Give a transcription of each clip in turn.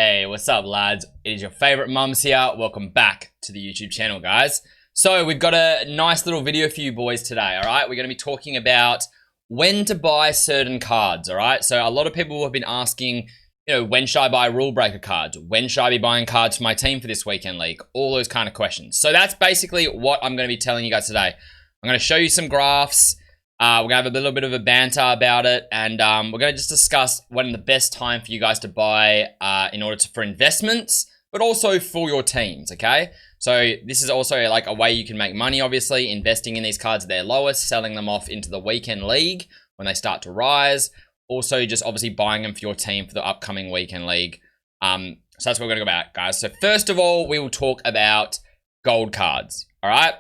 Hey, what's up, lads? It is your favorite mums here. Welcome back to the YouTube channel, guys. So we've got a nice little video for you boys today, all right? We're going to be talking about when to buy certain cards, all right? So a lot of people have been asking, when should I buy Rulebreaker cards? When should I be buying cards for my team for this weekend league? All those kind of questions. So that's basically what I'm going to be telling you guys today. I'm going to show you some graphs. We're going to have a little bit of a banter about it, and we're going to just discuss when the best time for you guys to buy in order for investments, but also for your teams, okay? So this is also like a way you can make money, obviously, investing in these cards at their lowest, selling them off into the weekend league when they start to rise. Also, just obviously buying them for your team for the upcoming weekend league. So that's what we're going to go about, guys. So first of all, we will talk about gold cards, all right?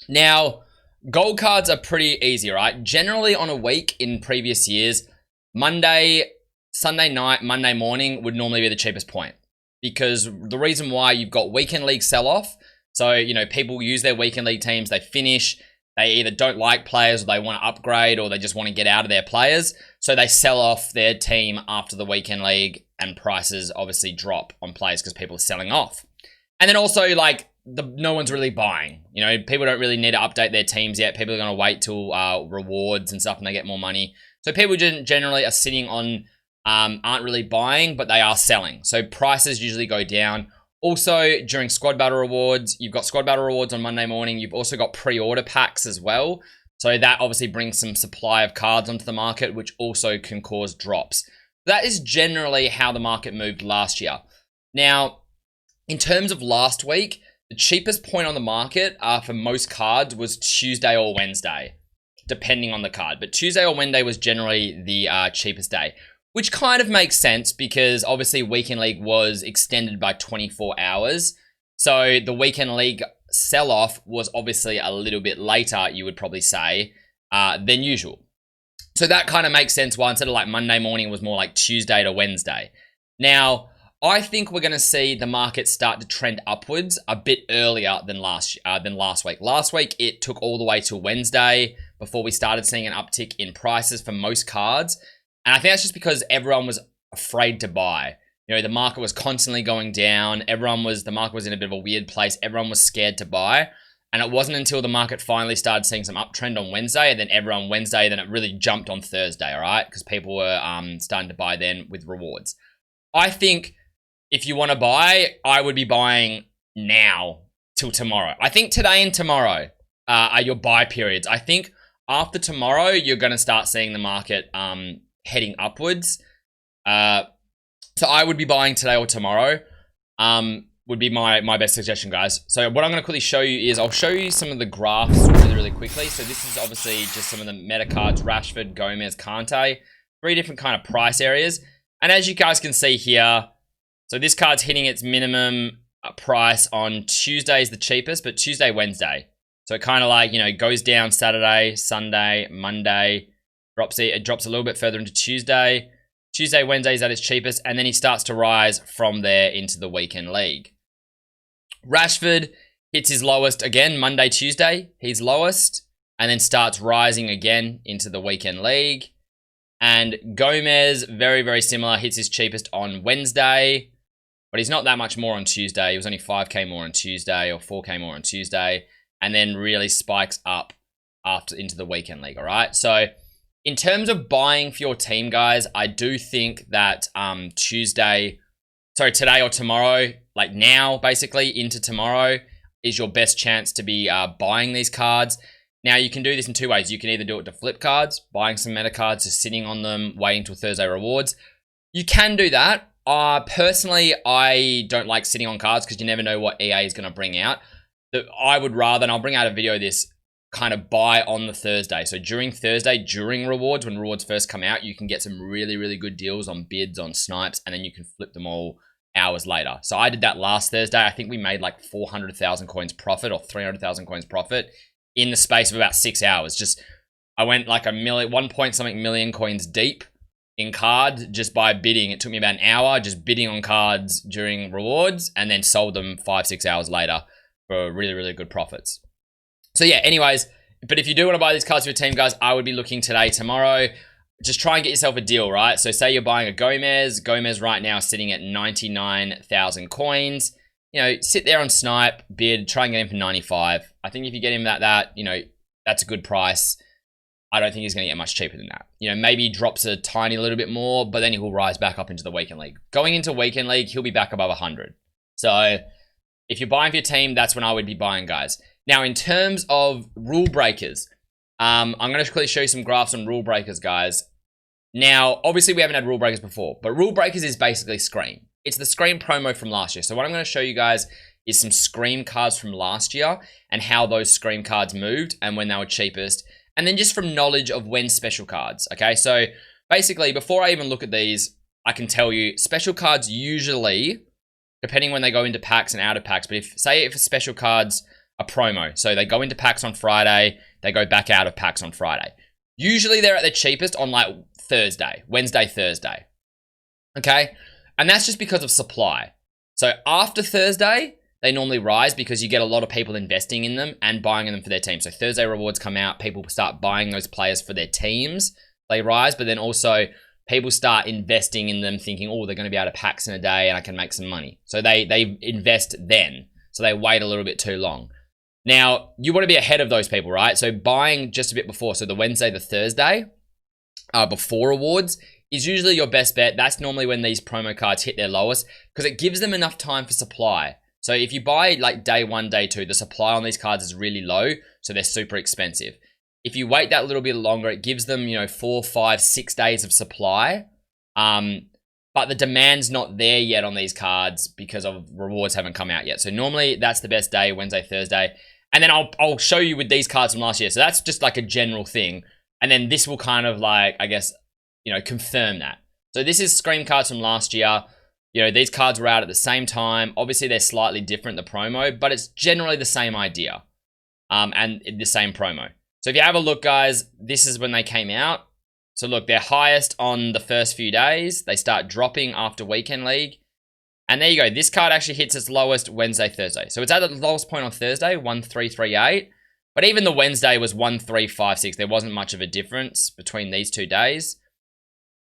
Now, gold cards are pretty easy, right? Generally on a week in previous years, Monday, Sunday night, Monday morning would normally be the cheapest point. Because the reason why you've got weekend league sell-off, so, people use their weekend league teams, they finish, they either don't like players or they want to upgrade or they just want to get out of their players. So they sell off their team after the weekend league and prices obviously drop on players because people are selling off. And then also, no one's really buying. People don't really need to update their teams yet. People are going to wait till rewards and stuff and they get more money. So people generally are sitting on, aren't really buying, but they are selling. So prices usually go down. Also, during squad battle rewards, you've got squad battle rewards on Monday morning. You've also got pre-order packs as well. So that obviously brings some supply of cards onto the market, which also can cause drops. That is generally how the market moved last year. Now, in terms of last week, the cheapest point on the market for most cards was Tuesday or Wednesday, depending on the card. But Tuesday or Wednesday was generally the cheapest day, which kind of makes sense because obviously Weekend League was extended by 24 hours. So the Weekend League sell-off was obviously a little bit later, you would probably say, than usual. So that kind of makes sense why instead of Monday morning, it was more like Tuesday to Wednesday. Now, I think we're going to see the market start to trend upwards a bit earlier than last week. Last week, it took all the way till Wednesday before we started seeing an uptick in prices for most cards. And I think that's just because everyone was afraid to buy. The market was constantly going down. The market was in a bit of a weird place. Everyone was scared to buy. And it wasn't until the market finally started seeing some uptrend on Wednesday, and then everyone Wednesday, then it really jumped on Thursday, all right? Because people were starting to buy then with rewards. I think if you want to buy, I would be buying now till tomorrow. I think today and tomorrow are your buy periods. I think after tomorrow, you're going to start seeing the market heading upwards. So I would be buying today or tomorrow would be my best suggestion, guys. So what I'm going to quickly show you is I'll show you some of the graphs really, really quickly. So this is obviously just some of the meta cards, Rashford, Gomez, Kante, 3 different kind of price areas. And as you guys can see here, so this card's hitting its minimum price on Tuesday is the cheapest, but Tuesday, Wednesday. So it kind of goes down Saturday, Sunday, Monday, it drops a little bit further into Tuesday. Tuesday, Wednesday is at its cheapest, and then he starts to rise from there into the weekend league. Rashford hits his lowest again, Monday, Tuesday, he's lowest, and then starts rising again into the weekend league. And Gomez, very, very similar, hits his cheapest on Wednesday, but he's not that much more on Tuesday. He was only 5k more on Tuesday or 4k more on Tuesday, and then really spikes up after into the weekend league, all right? So in terms of buying for your team, guys, I do think that today or tomorrow, now basically into tomorrow, is your best chance to be buying these cards. Now, you can do this in 2 ways. You can either do it to flip cards, buying some meta cards, just sitting on them, waiting till Thursday rewards. You can do that. Personally, I don't like sitting on cards because you never know what EA is going to bring out. I would rather, and I'll bring out a video of this, kind of buy on the Thursday. So during Thursday, during rewards, when rewards first come out, you can get some really, really good deals on bids, on snipes, and then you can flip them all hours later. So I did that last Thursday. I think we made 400,000 coins profit or 300,000 coins profit in the space of about 6 hours. I went 1 point something million coins deep in cards just by bidding. It took me about an hour just bidding on cards during rewards and then sold them 5-6 hours later for really, really good profits. So yeah, anyways, but if you do want to buy these cards for your team, guys, I would be looking today, tomorrow. just try and get yourself a deal, right? So say you're buying a Gomez. Gomez right now is sitting at 99,000 coins. You know, sit there on Snipe, bid, try and get him for 95. I think if you get him at that, you know, that's a good price. I don't think he's going to get much cheaper than that. You know, maybe he drops a tiny little bit more, but then he will rise back up into the weekend league. Going into weekend league, he'll be back above 100. So if you're buying for your team, that's when I would be buying, guys. Now, in terms of rule breakers, I'm going to quickly show you some graphs on rule breakers, guys. Now, obviously, we haven't had rule breakers before, but rule breakers is basically Scream. It's the Scream promo from last year. So what I'm going to show you guys is some Scream cards from last year and how those Scream cards moved and when they were cheapest. And then just from knowledge of when special cards, okay? So basically, before I even look at these, I can tell you special cards usually, depending when they go into packs and out of packs, but if special cards are promo, so they go into packs on Friday, they go back out of packs on Friday. Usually they're at their cheapest on like Thursday, Wednesday, Thursday, okay? And that's just because of supply. So after Thursday, they normally rise because you get a lot of people investing in them and buying them for their team. So Thursday rewards come out, people start buying those players for their teams, they rise, but then also people start investing in them thinking, oh, they're going to be out of packs in a day and I can make some money. So they invest then. So they wait a little bit too long. Now, you want to be ahead of those people, right? So buying just a bit before, so the Wednesday, the Thursday, before awards is usually your best bet. That's normally when these promo cards hit their lowest because it gives them enough time for supply. So if you buy like day 1, day 2, the supply on these cards is really low, so they're super expensive. If you wait that little bit longer, it gives them, you know, 4, 5, 6 days of supply. But the demand's not there yet on these cards because of rewards haven't come out yet. So normally that's the best day, Wednesday, Thursday. And then I'll show you with these cards from last year. So that's just like a general thing. And then this will kind of like, I guess, you know, confirm that. So this is Scream cards from last year. You know, these cards were out at the same time. Obviously, they're slightly different, the promo, but it's generally the same idea and the same promo. So if you have a look, guys, this is when they came out. So look, they're highest on the first few days. They start dropping after Weekend League. And there you go. This card actually hits its lowest Wednesday, Thursday. So it's at the lowest point on Thursday, 1338. But even the Wednesday was 1356. There wasn't much of a difference between these 2 days.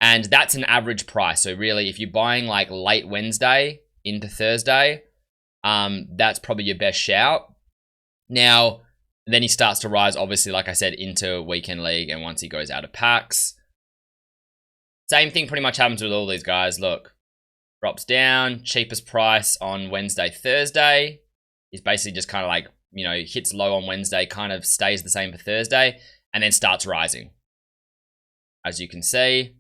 And that's an average price. So really, if you're buying like late Wednesday into Thursday, that's probably your best shout. Now, then he starts to rise, obviously, like I said, into Weekend League. And once he goes out of packs, same thing pretty much happens with all these guys. Look, drops down, cheapest price on Wednesday, Thursday. He's basically just kind of like, you know, hits low on Wednesday, kind of stays the same for Thursday, and then starts rising. As you can see,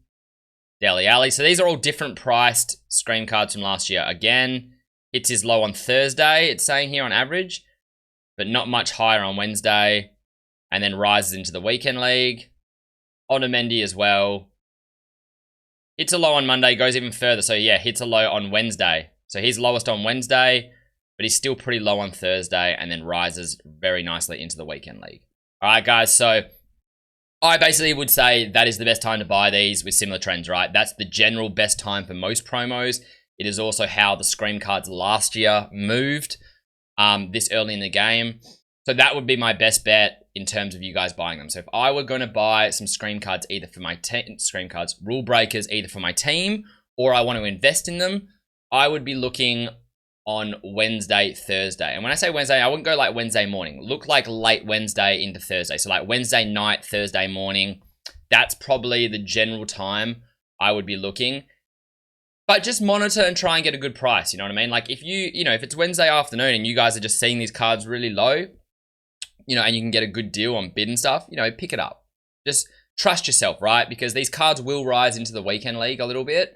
Deli Alley. So these are all different priced Scream cards from last year. Again, hits his low on Thursday, it's saying here on average, but not much higher on Wednesday, and then rises into the Weekend League. Otamendi as well. Hits a low on Monday, goes even further. So yeah, hits a low on Wednesday. So he's lowest on Wednesday, but he's still pretty low on Thursday, and then rises very nicely into the Weekend League. All right, guys, so I basically would say that is the best time to buy these with similar trends, right? That's the general best time for most promos. It is also how the Scream cards last year moved this early in the game. So that would be my best bet in terms of you guys buying them. So if I were going to buy some Scream cards, either for my Scream cards, Rule Breakers, either for my team, or I want to invest in them, I would be looking on Wednesday, Thursday. And when I say Wednesday, I wouldn't go like Wednesday morning. Look like late Wednesday into Thursday. So like Wednesday night, Thursday morning. That's probably the general time I would be looking. But just monitor and try and get a good price. You know what I mean? Like if if it's Wednesday afternoon and you guys are just seeing these cards really low, and you can get a good deal on bid and stuff, pick it up. Just trust yourself, right? Because these cards will rise into the Weekend League a little bit.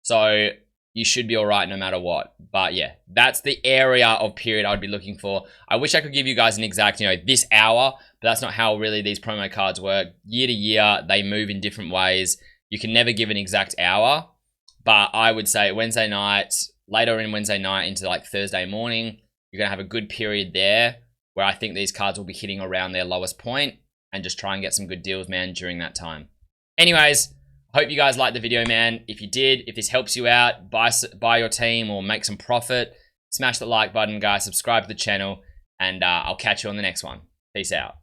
So you should be all right no matter what. But yeah, that's the area of period I would be looking for. I wish I could give you guys an exact, this hour, but that's not how really these promo cards work. Year to year, they move in different ways. You can never give an exact hour, but I would say Wednesday night, later in Wednesday night into like Thursday morning, you're going to have a good period there where I think these cards will be hitting around their lowest point, and just try and get some good deals, man, during that time. Anyways, hope you guys liked the video, man. If you did, if this helps you out, buy your team or make some profit, smash the like button, guys. Subscribe to the channel, and I'll catch you on the next one. Peace out.